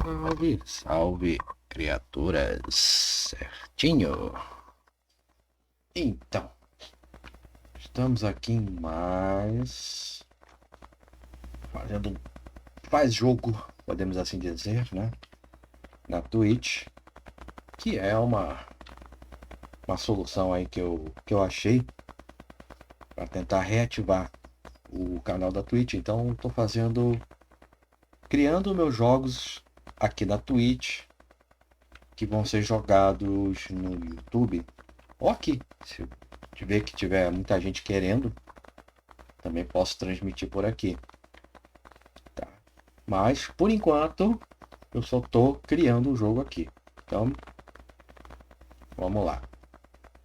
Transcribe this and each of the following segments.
Salve, salve, criaturas. Certinho. Então, estamos aqui em mais fazendo faz jogo, podemos assim dizer, né? Na Twitch, que é uma solução aí que eu achei para tentar reativar o canal da Twitch. Então, estou criando meus jogos aqui na Twitch que vão ser jogados no YouTube ou aqui. Se tiver muita gente querendo, também posso transmitir por aqui. Tá? Mas, por enquanto, eu só estou criando o jogo aqui. Então, vamos lá.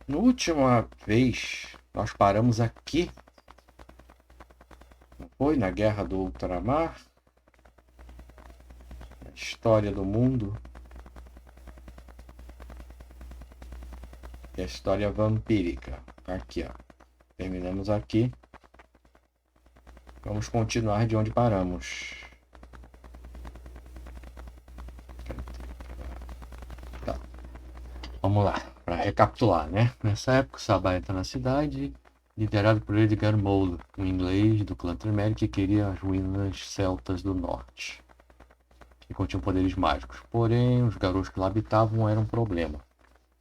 Na última vez, nós paramos aqui. Não foi? Na Guerra do Ultramar. Na história do mundo. E a história vampírica. Aqui, ó. Terminamos aqui. Vamos continuar de onde paramos. Tá. Vamos lá, para recapitular, né? Nessa época, Sabá entra na cidade, liderado por Edgar Moll, um inglês do clã Tremere que queria as ruínas celtas do norte, que continham poderes mágicos. Porém, os garotos que lá habitavam eram um problema.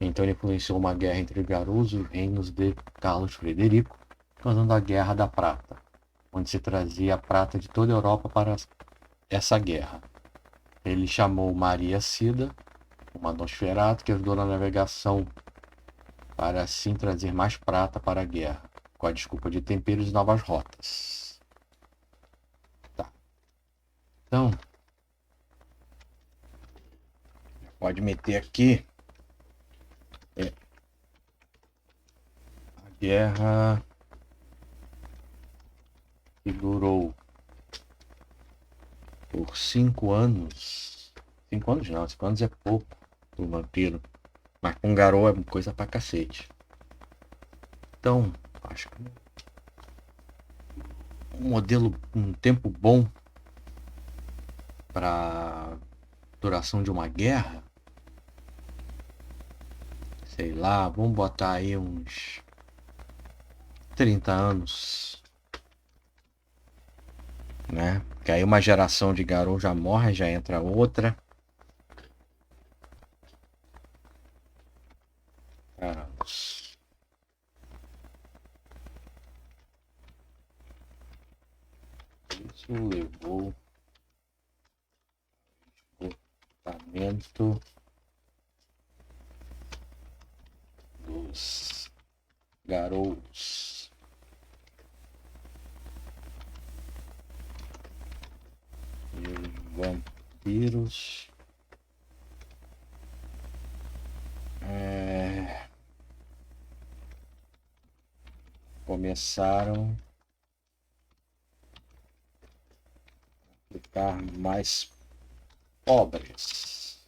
Então ele influenciou uma guerra entre Garus e os reinos de Carlos Frederico, causando a Guerra da Prata, onde se trazia a prata de toda a Europa para essa guerra. Ele chamou Maria Cida, uma Nosferatu, que ajudou na navegação para assim trazer mais prata para a guerra, com a desculpa de temperos e novas rotas. Tá. Então, pode meter aqui a guerra que durou por 5 anos. 5 anos não, 5 anos é pouco pro vampiro. Mas com Garou é coisa pra cacete. Então, acho que um modelo, um tempo bom para duração de uma guerra, sei lá, vamos botar aí uns 30 anos, né? Que aí uma geração de Garou já morre, já entra outra. Isso levou o esgotamento dos Garous. E os vampiros começaram a ficar mais pobres.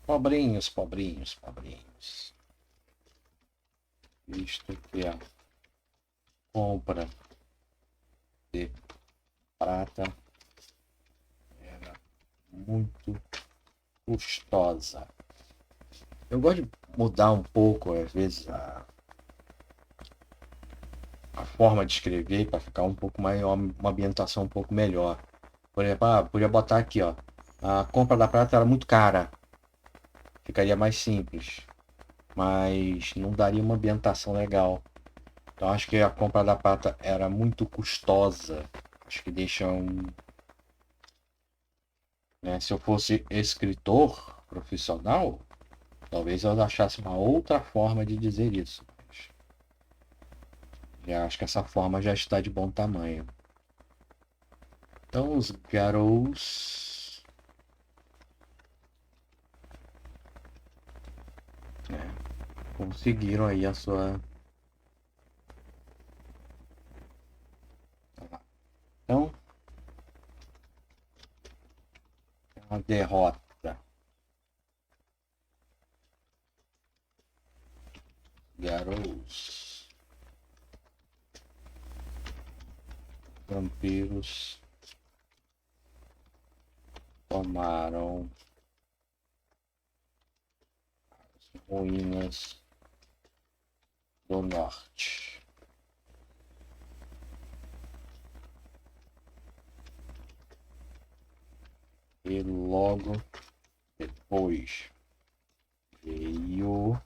Pobrinhos, pobrinhos, pobrinhos. Visto que a compra de prata era muito custosa. Eu gosto de mudar um pouco, às vezes, a forma de escrever para ficar um pouco mais, uma ambientação um pouco melhor. Por exemplo, podia botar aqui, ó. A compra da prata era muito cara. Ficaria mais simples. Mas não daria uma ambientação legal. Então acho que a compra da prata era muito custosa. Acho que deixa um. Né, se eu fosse escritor profissional, talvez eu achasse uma outra forma de dizer isso. Já acho que essa forma já está de bom tamanho. Então os Garous, né, conseguiram aí a sua. Então, a derrota. Garous. Vampiros tomaram as ruínas do norte. E logo depois veio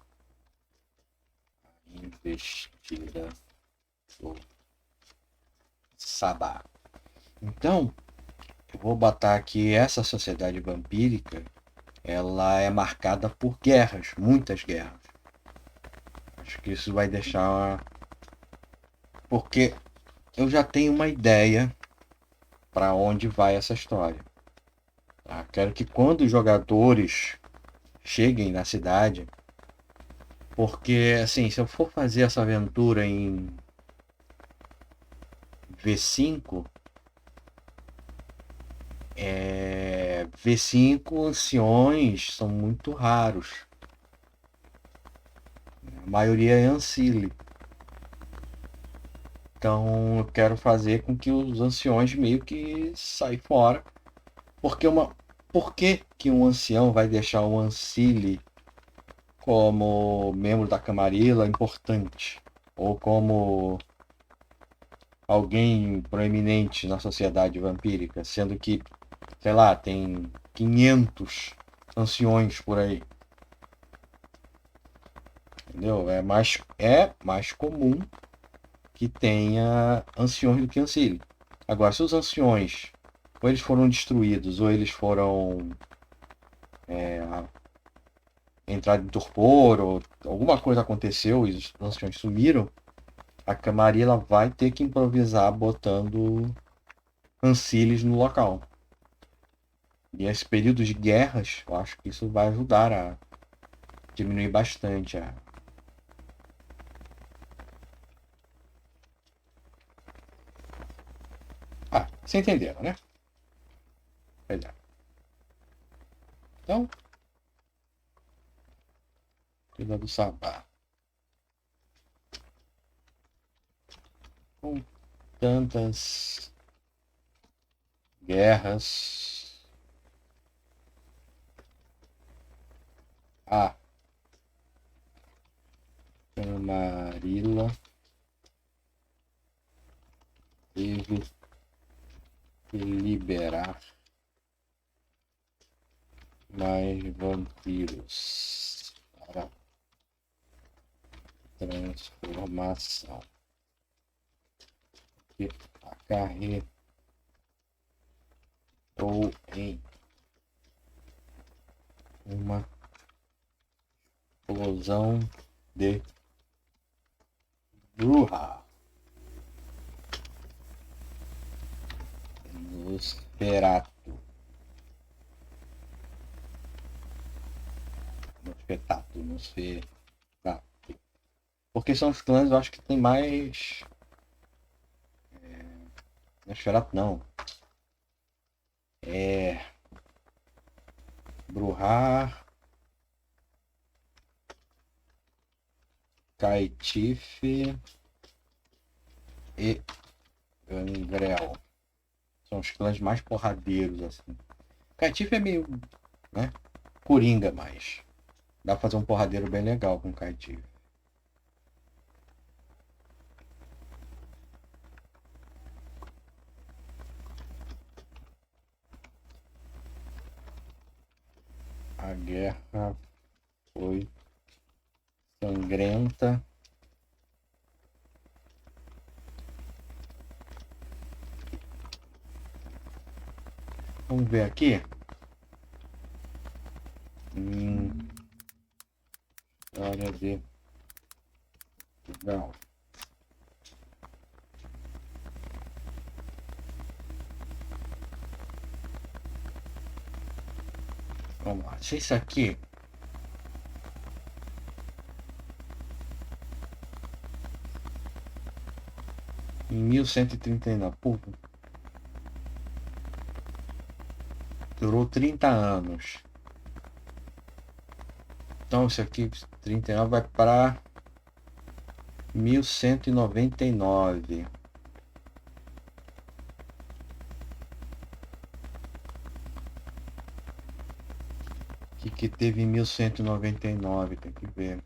a investida do Sabá. Então, eu vou botar aqui essa sociedade vampírica, ela é marcada por guerras, muitas guerras. Acho que isso vai deixar... Porque eu já tenho uma ideia para onde vai essa história. Tá? Quero que quando os jogadores cheguem na cidade, porque assim, se eu for fazer essa aventura em V5, V5 anciões são muito raros. A maioria é ancile. Então eu quero fazer com que os anciões meio que saem fora. Por que um ancião vai deixar um ancile como membro da Camarilla importante? Ou como alguém proeminente na sociedade vampírica, sendo que, sei lá, tem 500 anciões por aí. Entendeu? É mais comum que tenha anciões do que ancile. Agora, se os anciões ou eles foram destruídos ou eles foram entraram em torpor ou alguma coisa aconteceu e os anciões sumiram, a Camarilla vai ter que improvisar botando anciles no local. E esse período de guerras, eu acho que isso vai ajudar a diminuir bastante a... Ah, vocês entenderam, né? Melhor. Então, Vila do Sabá. Com tantas guerras, a Camarilla teve que liberar mais vampiros para transformação, que acarretou em uma explosão de Bruja. Nosferatu. Porque são os clãs, eu acho que tem mais... Nosferatu não. Bruhar, Caetife e Gangrel. São os clãs mais porradeiros, assim. Caetife é meio, né, coringa, mas dá pra fazer um porradeiro bem legal com Caetife. A guerra foi sangrenta. Vamos ver aqui. História de Portugal. Vamos lá. Se isso aqui em 1139, pô, durou 30 anos. Então isso aqui 39 vai para 1199. que teve em 1199, tem que ver.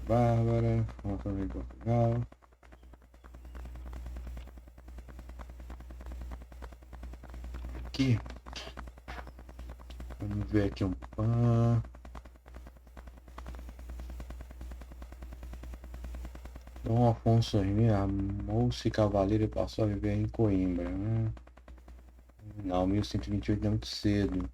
Bárbara, Fontaine de Portugal. Aqui. Vamos ver aqui um pan. Dom Afonso Henrique armou-se cavaleiro e passou a viver em Coimbra. Né? Não, 1128 é muito cedo.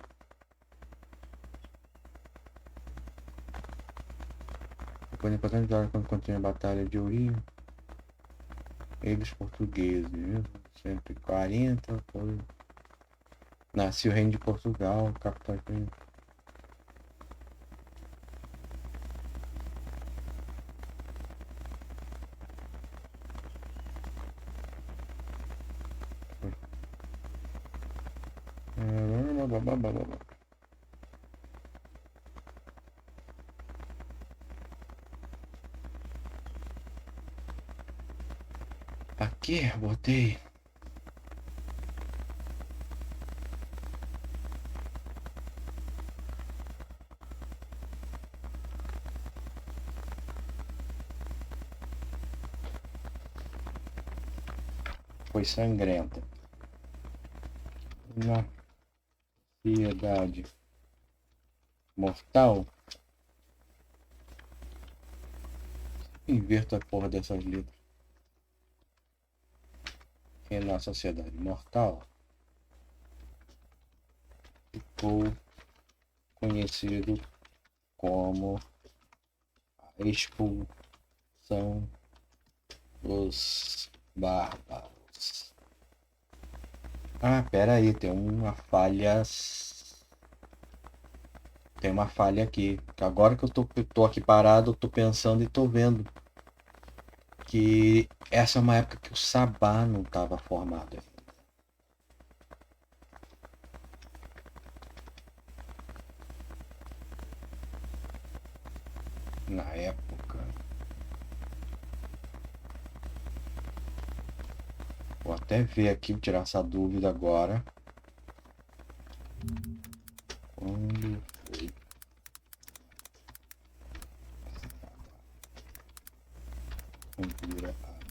Foi importante vitória quando continua a Batalha de Ourinho. Eles portugueses, 140, foi. Nasceu o Reino de Portugal, capital de... Aqui, botei. Foi sangrenta. Na piedade mortal. Inverto a porra dessas letras. E na sociedade mortal ficou conhecido como a expulsão dos bárbaros. Ah, pera aí, tem uma falha. Tem uma falha aqui. Agora que eu tô aqui parado, eu tô pensando e tô vendo que essa é uma época que o Sabá não estava formado ainda. Na época. Vou até ver aqui, vou tirar essa dúvida agora. Quando foi? Cultura amazara.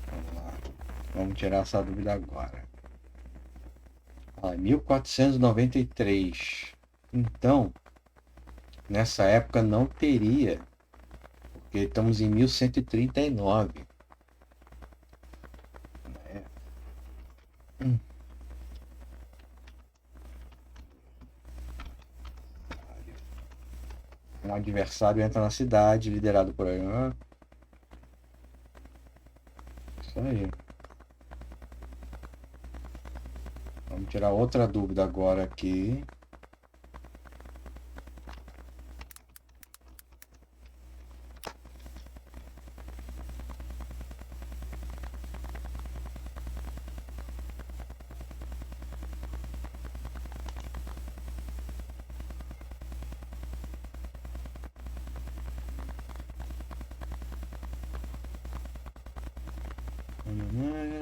Vamos lá. Vamos tirar essa dúvida agora. 1493. Então, nessa época não teria, porque estamos em 1139. Um adversário entra na cidade, liderado por aí. Isso aí. Vamos tirar outra dúvida agora aqui.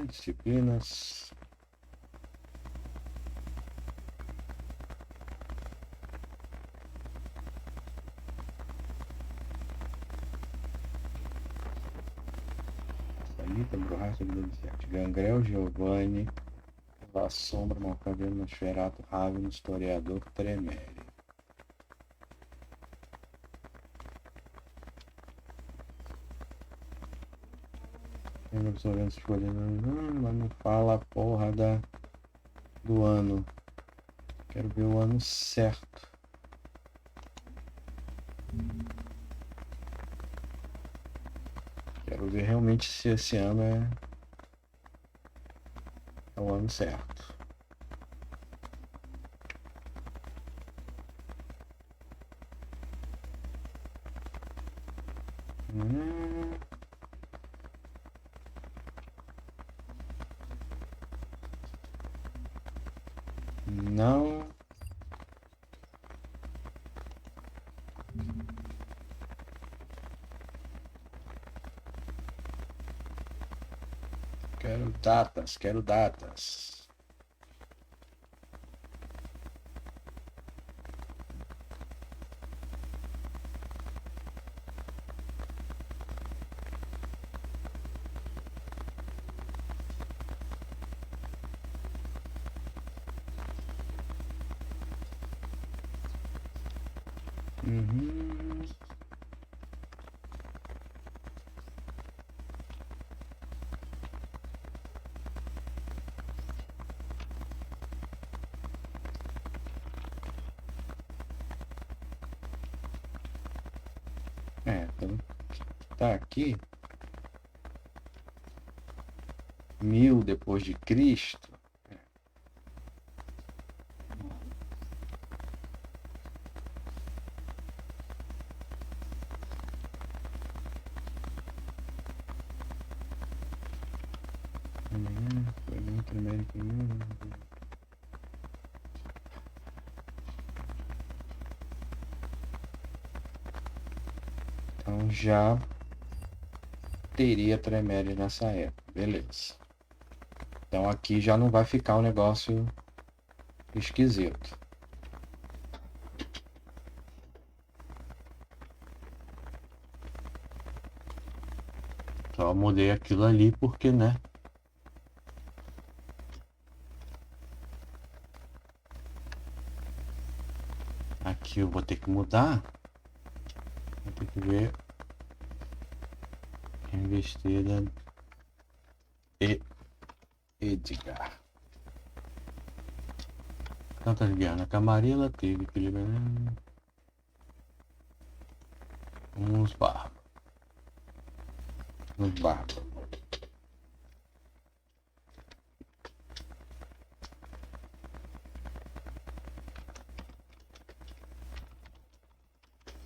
Disciplinas. Salita, Borracha, Gangrel, Giovanni, La Sombra, Malcaveno, Nosferato, Raveno, Historiador, Tremere. Mas não fala a porra do ano. Quero ver o ano certo. Quero ver realmente se esse ano é o ano certo. Não. Quero datas, quero datas. Uhum. Então, tá aqui 1000 depois de Cristo. Foi muito América. Então já teria Tremere nessa época. Beleza. Então aqui já não vai ficar um negócio esquisito. Só mudei aquilo ali porque, né? Aqui eu vou ter que mudar. Vou ter que ver. Investida e Edgar. Tantas guerras na Camarilla, teve que liberar uns bárbaros. Uns bárbaros.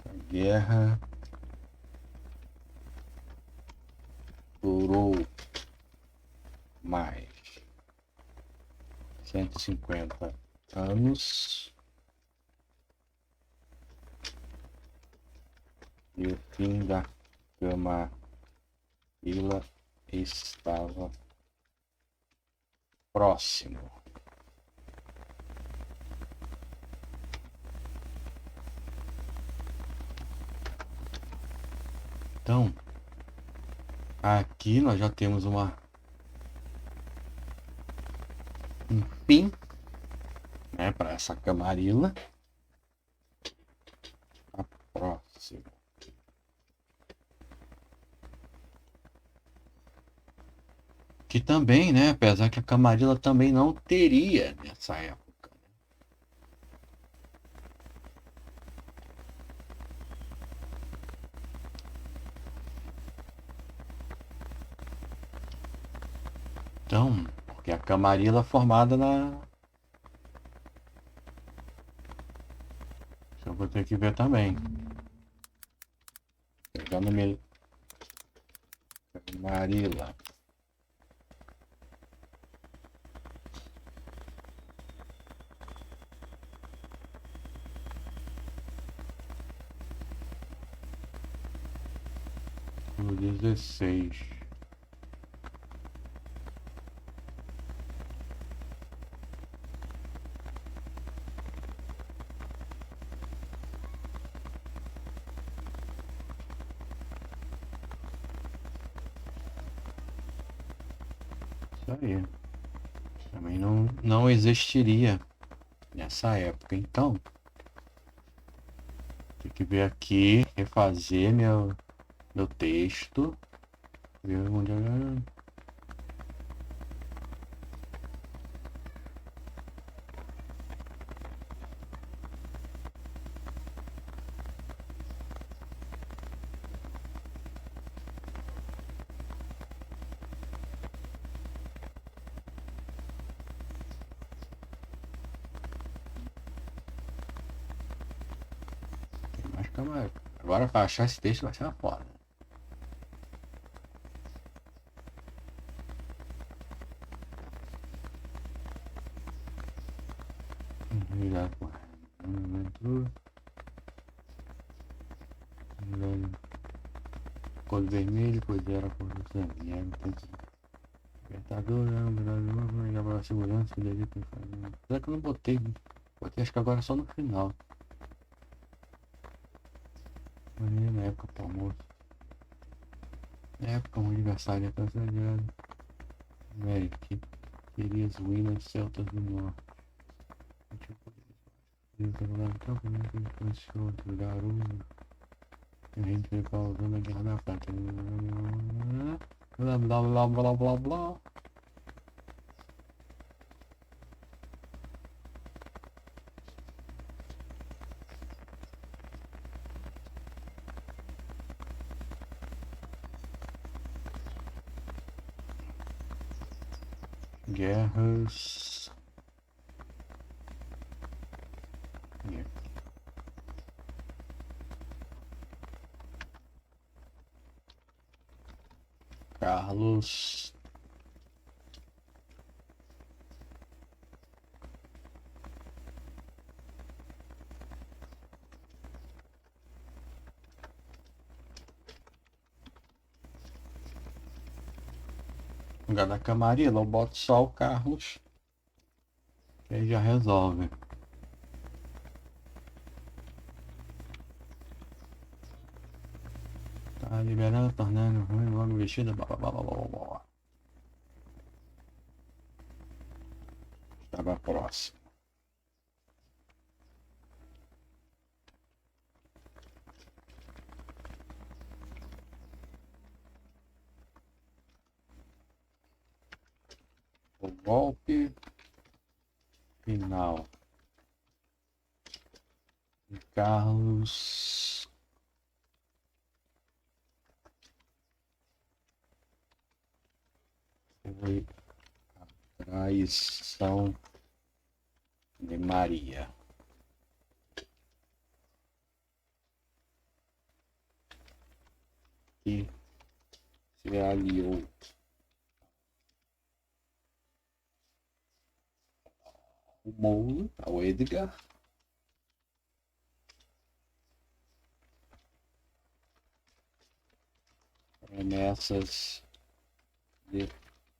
A guerra durou mais 150 anos. E o fim da Camarilla estava próximo. Então, aqui nós já temos um fim, né, para essa Camarilla. A próxima. Que também, né, apesar que a Camarilla também não teria nessa época. Então, porque a Camarilla é formada na... Eu vou ter que ver também. Pegando minha Camarilla. No 16. Isso aí. Também não existiria nessa época. Então, tem que ver aqui, refazer meu texto. Ver onde é. Tem mais calma. Agora para achar esse texto vai ser uma foda. Já correndo. Cor vermelho, pois era a cor do sangue. Era o despertador, era o melhor para a segurança que devia ter feito. Será que eu não botei? Botei acho que agora só no final. Mas na época pro almoço. Na época o aniversário da Taça de América. Queria as ruínas celtas do norte. Garoto. A gente veio causando a guerra da França. Blá blá blá blá blá blá. Guerras. Carlos. No lugar da Camarilla, eu boto só o Carlos. Que aí já resolve. Tá liberando, tornando ruim, logo vestido. Blá blá blá blá blá blá. Estava próximo. O golpe final. E Carlos. Foi a traição de Maria. Que se aliou o Moulo, ao Edgar. Promessas de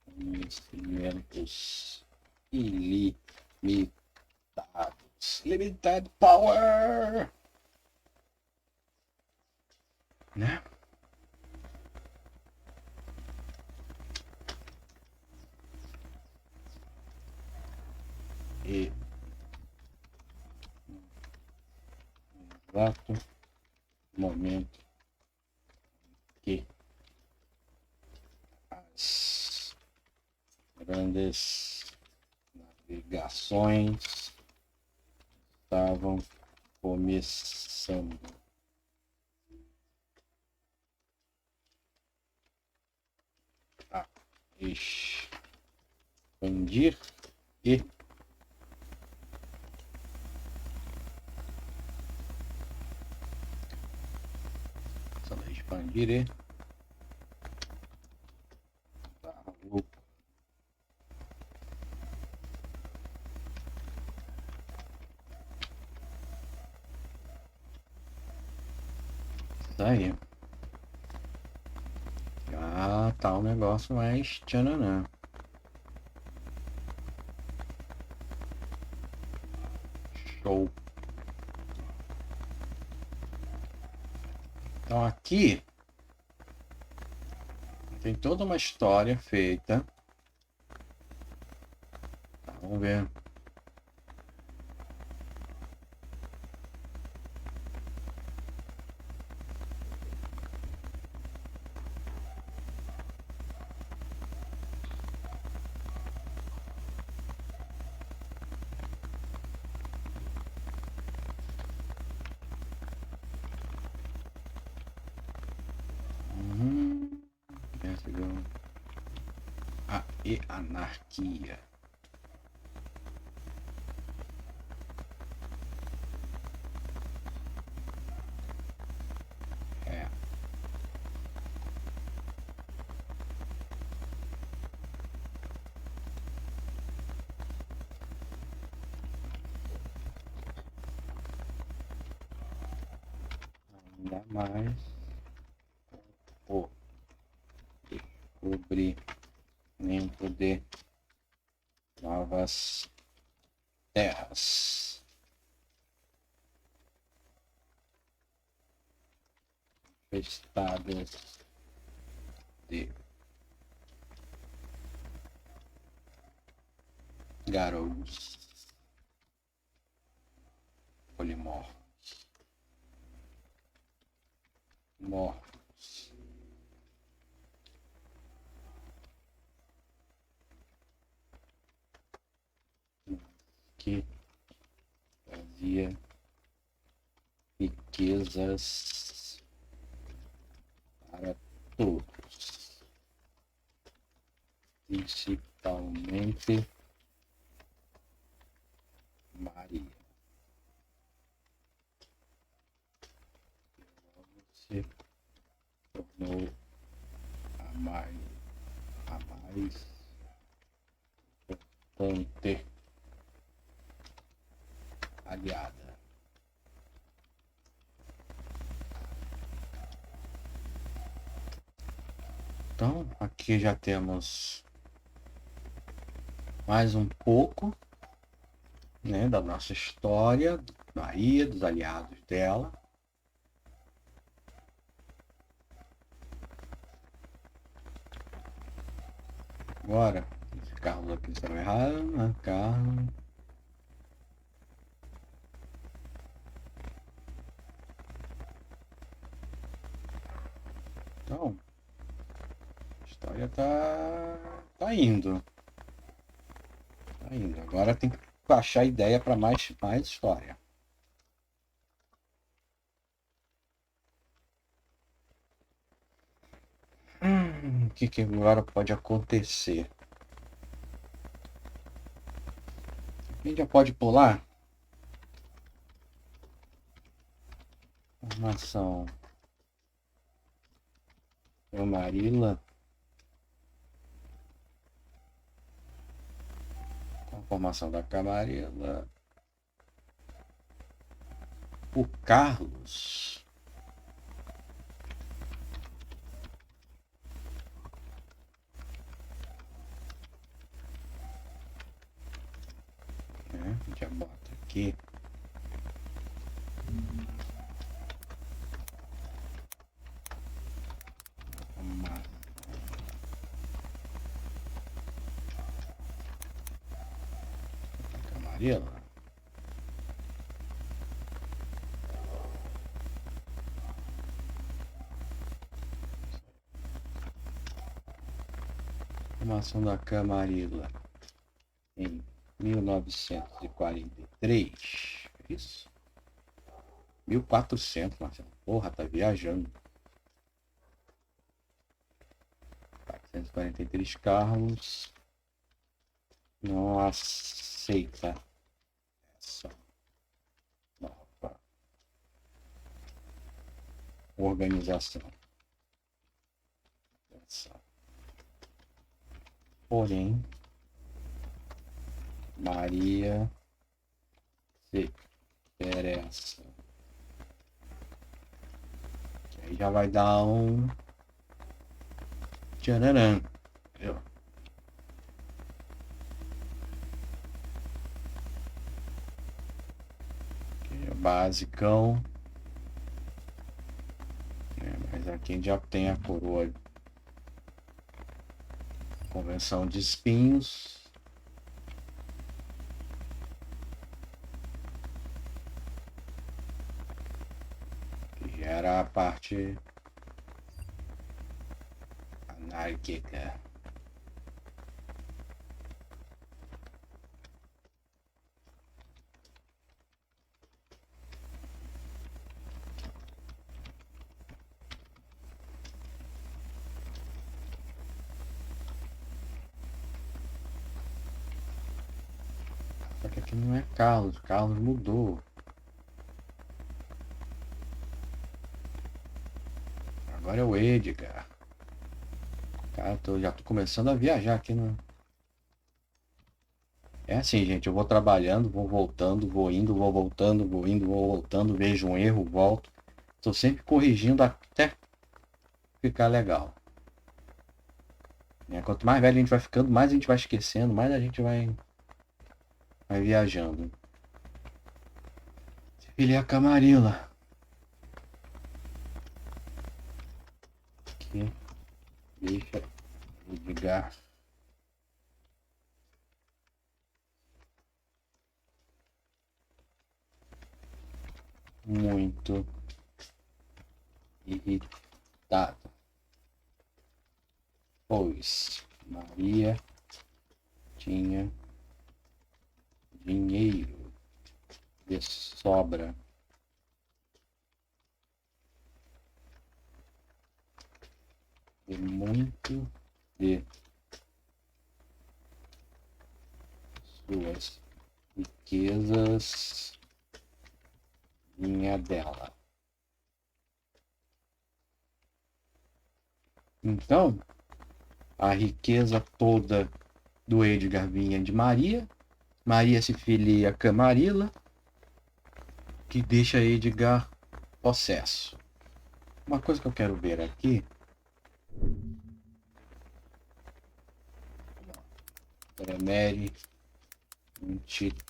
conhecimentos ilimitados. Limited power! Né? E exato momento que as grandes navegações estavam começando. A expandir e tá louco. Isso aí. Já tá um negócio mais tchananã. Show. Então aqui tem toda uma história feita. Tá, vamos ver. E anarquia. É. jamais o descobrir nem poder novas terras. Estados de garotos polimorfos, morfos, que fazia riquezas para todos, principalmente Maria. Se tornou a mais importante aliada. Então, aqui já temos mais um pouco, né, da nossa história, Maria, dos aliados dela. Agora, esse Carlos aqui estão errados, né? Carlos. Então, a história tá indo. Tá indo. Agora tem que achar ideia para mais história. O que agora pode acontecer? A gente já pode pular? Formação. Camarilla. A formação da Camarilla. O Carlos. A gente já bota aqui. Camarilla. Formação da Camarilla em 1943. Isso? 1400, Marcelo. Porra, tá viajando. 443 Carlos não aceita essa nova organização. Porém, Maria se interessa. Que aí já vai dar um tchananã. Entendeu? Aqui é basicão. Mas aqui já tem a coroa. Convenção de espinhos. Que era a parte anárquica. Só que aqui não é Carlos. Carlos mudou. Agora é o Edgar. Cara, já tô começando a viajar aqui, né? É assim, gente. Eu vou trabalhando, vou voltando, vou indo, vou voltando, vou indo, vou voltando. Vejo um erro, volto. Tô sempre corrigindo até ficar legal. Né? Quanto mais velho a gente vai ficando, mais a gente vai esquecendo, mais a gente vai viajando. Ele é a Camarilla. Aqui. Deixa eu ligar. Muito irritado, pois Maria tinha dinheiro de sobra e muito de suas riquezas vinha dela. Então, a riqueza toda do Edgar vinha de Maria. Maria se filia a Camarilla, que deixa Edgar possesso. Uma coisa que eu quero ver aqui. Tremere antitribo.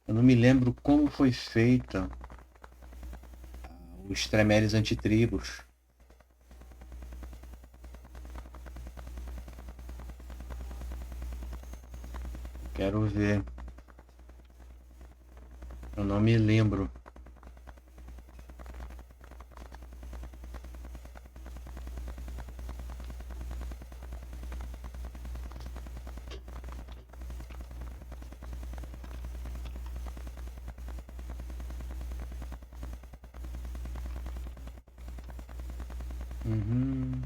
Eu não me lembro como foi feita os tremeres antitribos. Quero ver. Eu não me lembro. Uhum.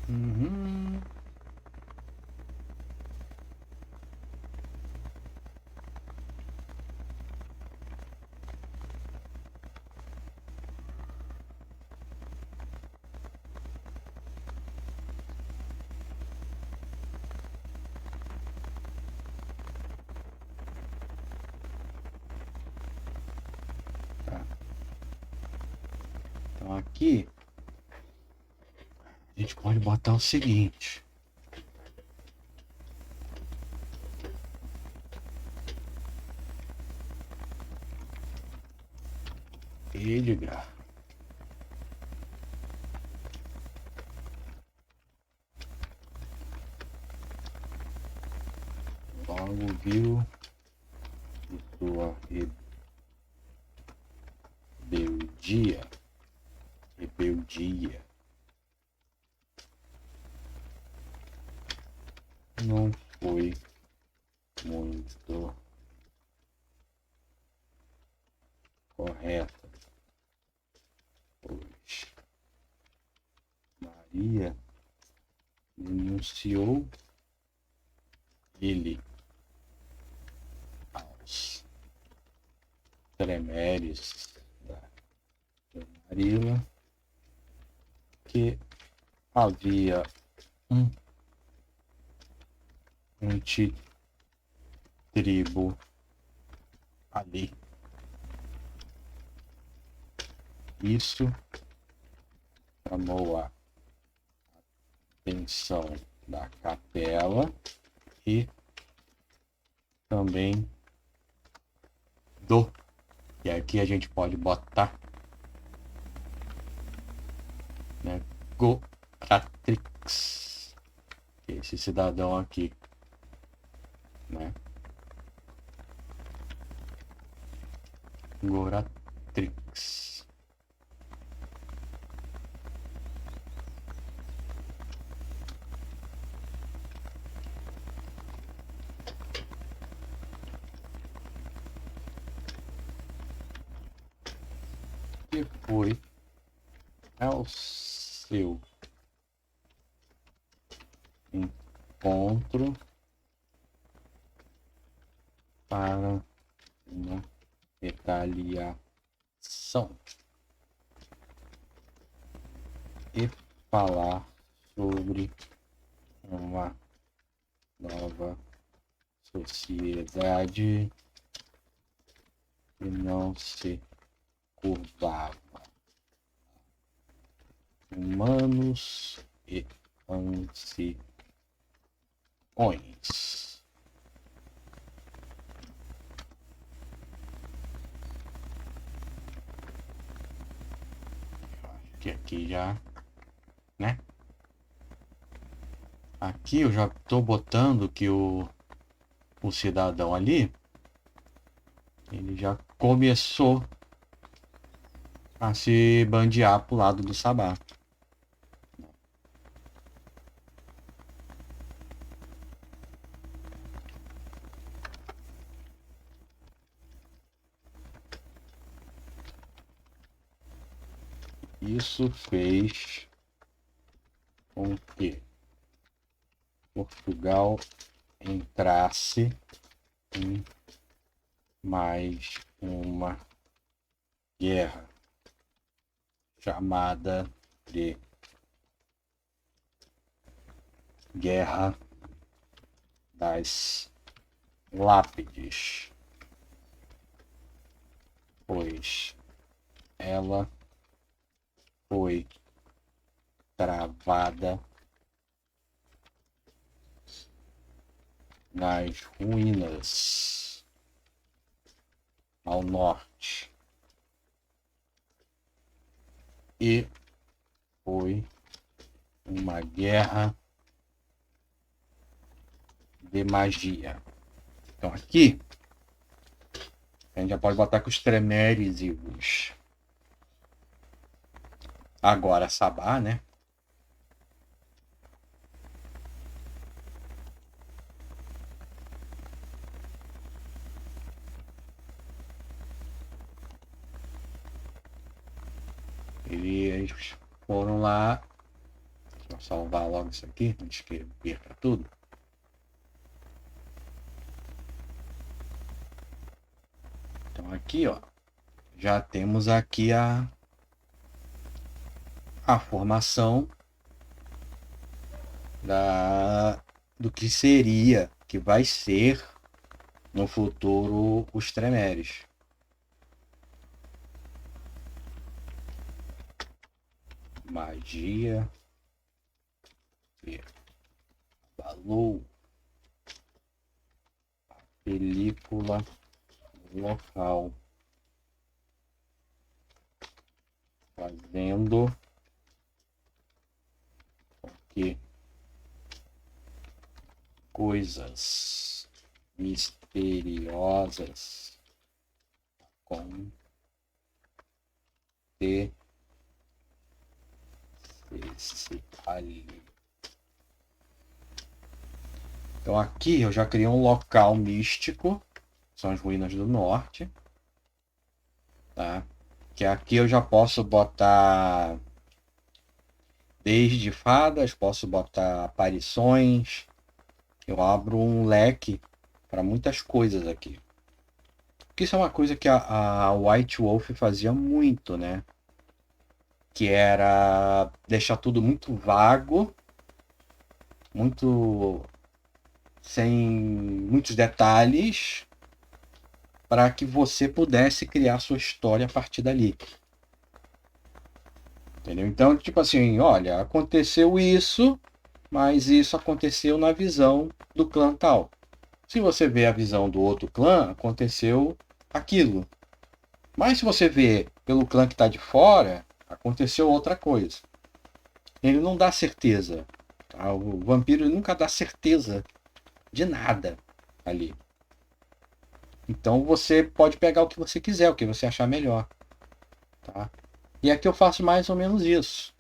Uhum. Tá. Então aqui a gente pode botar o seguinte. Edgar. Logo viu de sua rebeldia não foi muito correta, pois Maria denunciou ele aos tremeres da Camarilla que havia um antitribo ali. Isso chamou a atenção da capela e também e aqui a gente pode botar, né, Goratrix, esse cidadão aqui, né, Goratrix. foi ao seu encontro para uma retaliação e falar sobre uma nova sociedade que não se curvava humanos e anciões. Acho que aqui já, né? Aqui eu já tô botando que o cidadão ali, ele já começou a se bandear pro lado do Sabá. Isso fez com que Portugal entrasse em mais uma guerra chamada de Guerra das Lápides, pois ela foi travada nas ruínas ao norte e foi uma guerra de magia. Então aqui a gente já pode botar com os Tremeres e os agora Sabá, né? Eles foram lá. Deixa eu salvar logo isso aqui antes que perca tudo. Então aqui, ó, já temos aqui a formação do que seria, que vai ser no futuro os Tremeres. Magia que abalou a película local, fazendo com que coisas misteriosas acontecessem ali. Então aqui eu já criei um local místico, são as ruínas do norte, tá? Que aqui eu já posso botar desde fadas, posso botar aparições, eu abro um leque para muitas coisas aqui. Porque isso é uma coisa que a White Wolf fazia muito, né? Que era deixar tudo muito vago, muito sem muitos detalhes, para que você pudesse criar sua história a partir dali. Entendeu? Então, tipo assim, olha, aconteceu isso, mas isso aconteceu na visão do clã tal. Se você vê a visão do outro clã, aconteceu aquilo. Mas se você vê pelo clã que está de fora, aconteceu outra coisa. Ele não dá certeza. Tá? O vampiro nunca dá certeza de nada ali. Então você pode pegar o que você quiser, o que você achar melhor. Tá? E aqui eu faço mais ou menos isso.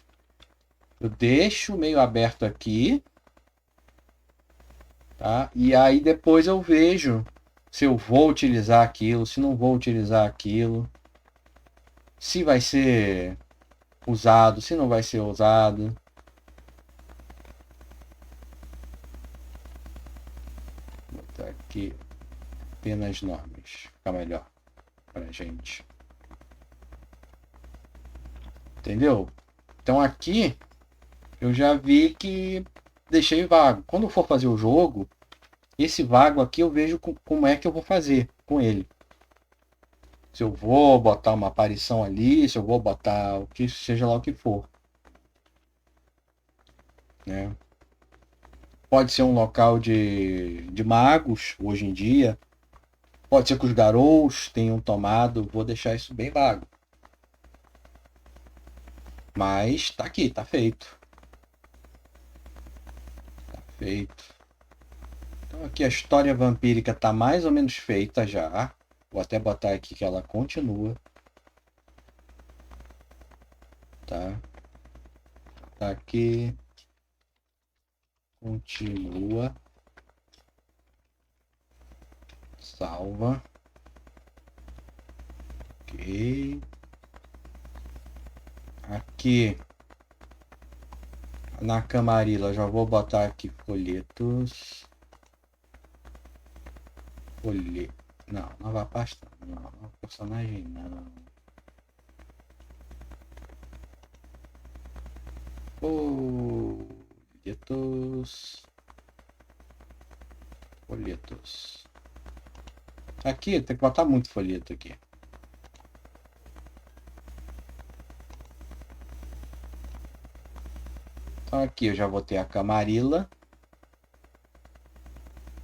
Eu deixo meio aberto aqui. Tá? E aí depois eu vejo se eu vou utilizar aquilo, se não vou utilizar aquilo. se vai ser usado, se não vai ser usado. Vou botar aqui apenas nomes, fica melhor pra gente. Entendeu? Então aqui eu já vi que deixei vago. Quando eu for fazer o jogo, esse vago aqui eu vejo como é que eu vou fazer com ele. Se eu vou botar uma aparição ali, se eu vou botar o que seja lá o que for. Né? Pode ser um local de magos hoje em dia. Pode ser que os garous tenham tomado. Vou deixar isso bem vago. Mas tá aqui, tá feito. Tá feito. Então aqui a história vampírica tá mais ou menos feita já. Vou até botar aqui que ela continua. Tá? Tá aqui. Continua. Salva. Ok. Aqui na Camarilla já vou botar aqui folhetos. Não, nova pasta não. Nova personagem não. Folhetos. Aqui tem que botar muito folheto aqui. Então aqui eu já vou ter a Camarilla.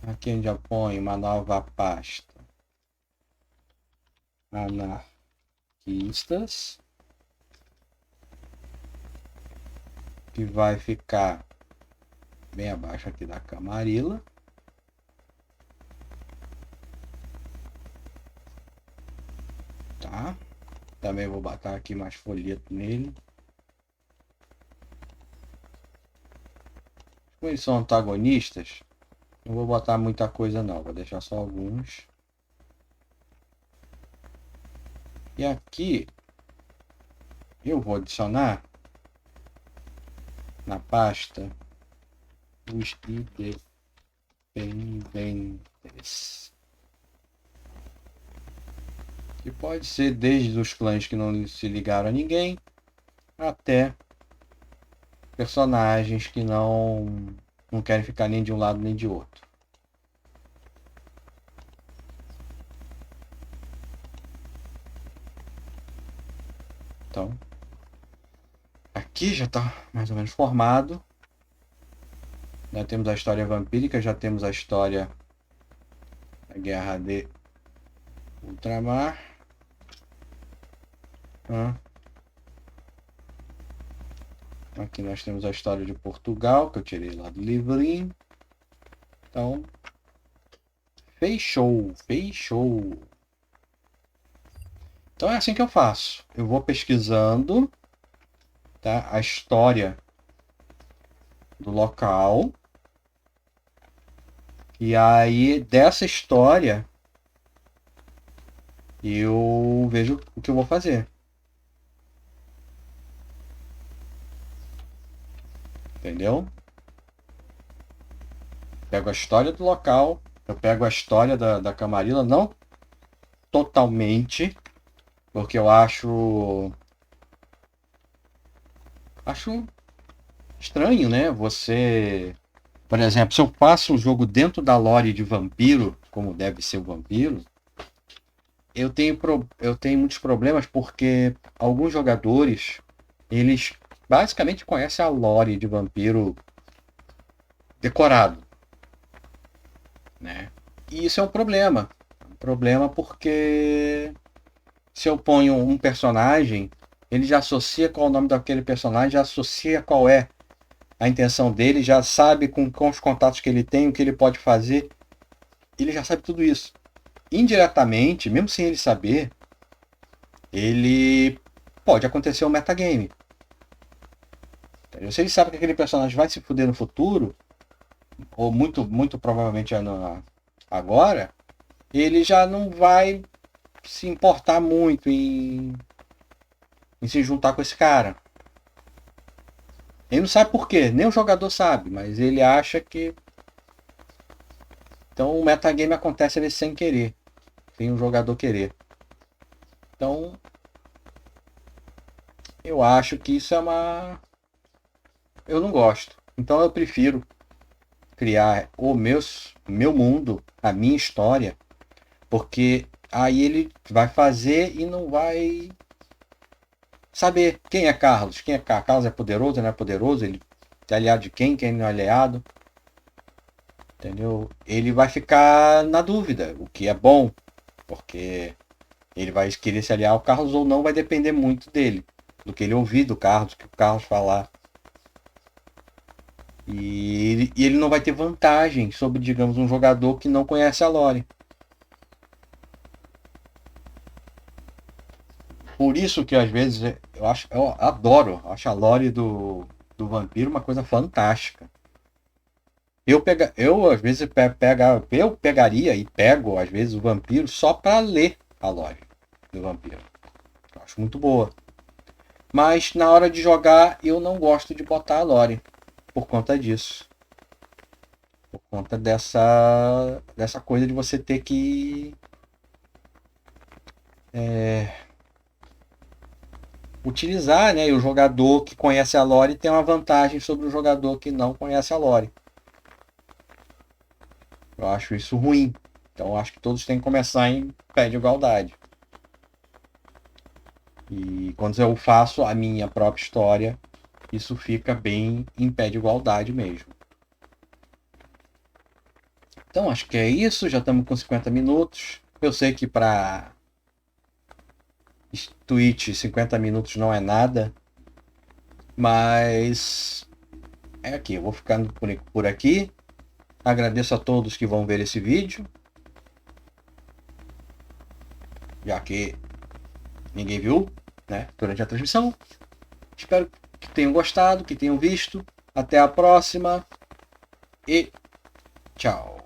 Aqui a gente já põe uma nova pasta. Anarquistas. Que vai ficar bem abaixo aqui da Camarilla. Tá? Também vou botar aqui mais folheto nele. Como eles são antagonistas, não vou botar muita coisa não, vou deixar só alguns. E aqui eu vou adicionar na pasta os independentes. Que pode ser desde os clãs que não se ligaram a ninguém, até personagens que não querem ficar nem de um lado nem de outro. Então, aqui já está mais ou menos formado. Já temos a história vampírica, já temos a história da Guerra de Ultramar. Aqui nós temos a história de Portugal, que eu tirei lá do livrinho. Então, fechou. Então é assim que eu faço. Eu vou pesquisando, tá, a história do local. E aí, dessa história, eu vejo o que eu vou fazer. Entendeu? Pego a história do local, eu pego a história da Camarilla, não totalmente, porque eu acho estranho, né? Você, por exemplo, se eu passo o jogo dentro da lore de vampiro, como deve ser o vampiro, eu tenho muitos problemas porque alguns jogadores, eles basicamente conhecem a lore de vampiro decorado, né? E isso é um problema. Um problema porque se eu ponho um personagem, ele já associa qual é o nome daquele personagem, já associa qual é a intenção dele, já sabe com os contatos que ele tem, o que ele pode fazer. Ele já sabe tudo isso. Indiretamente, mesmo sem ele saber, ele pode acontecer um metagame. Se ele sabe que aquele personagem vai se fuder no futuro, ou muito provavelmente agora, ele já não vai se importar muito em em se juntar com esse cara. Ele não sabe por quê, nem o jogador sabe, mas ele acha que. Então o metagame acontece às vezes sem querer, sem o jogador querer. Então eu acho que isso é uma. Eu não gosto. Então eu prefiro criar meu mundo, a minha história, porque aí ele vai fazer e não vai saber quem é Carlos. Quem é Carlos? Carlos é poderoso, não é poderoso? Ele é aliado de quem? Quem não é aliado? Entendeu? Ele vai ficar na dúvida, o que é bom, porque ele vai querer se aliar ao Carlos ou não vai depender muito dele, do que ele ouvir do Carlos, do que o Carlos falar. E ele não vai ter vantagem sobre, digamos, um jogador que não conhece a lore. Por isso que às vezes eu adoro, acho a lore do vampiro uma coisa fantástica. Eu às vezes eu pegaria e pego às vezes o vampiro só para ler a lore do vampiro. Eu acho muito boa. Mas na hora de jogar eu não gosto de botar a lore por conta disso. Por conta dessa coisa de você ter que utilizar, né? E o jogador que conhece a lore tem uma vantagem sobre o jogador que não conhece a lore. Eu acho isso ruim. Então eu acho que todos têm que começar em pé de igualdade. E quando eu faço a minha própria história, isso fica bem em pé de igualdade mesmo. Então acho que é isso, já estamos com 50 minutos. Eu sei que para Twitch 50 minutos não é nada, mas é aqui, eu vou ficando por aqui. Agradeço a todos que vão ver esse vídeo, já que ninguém viu, né, durante a transmissão. Espero que tenham gostado, que tenham visto. Até a próxima e tchau.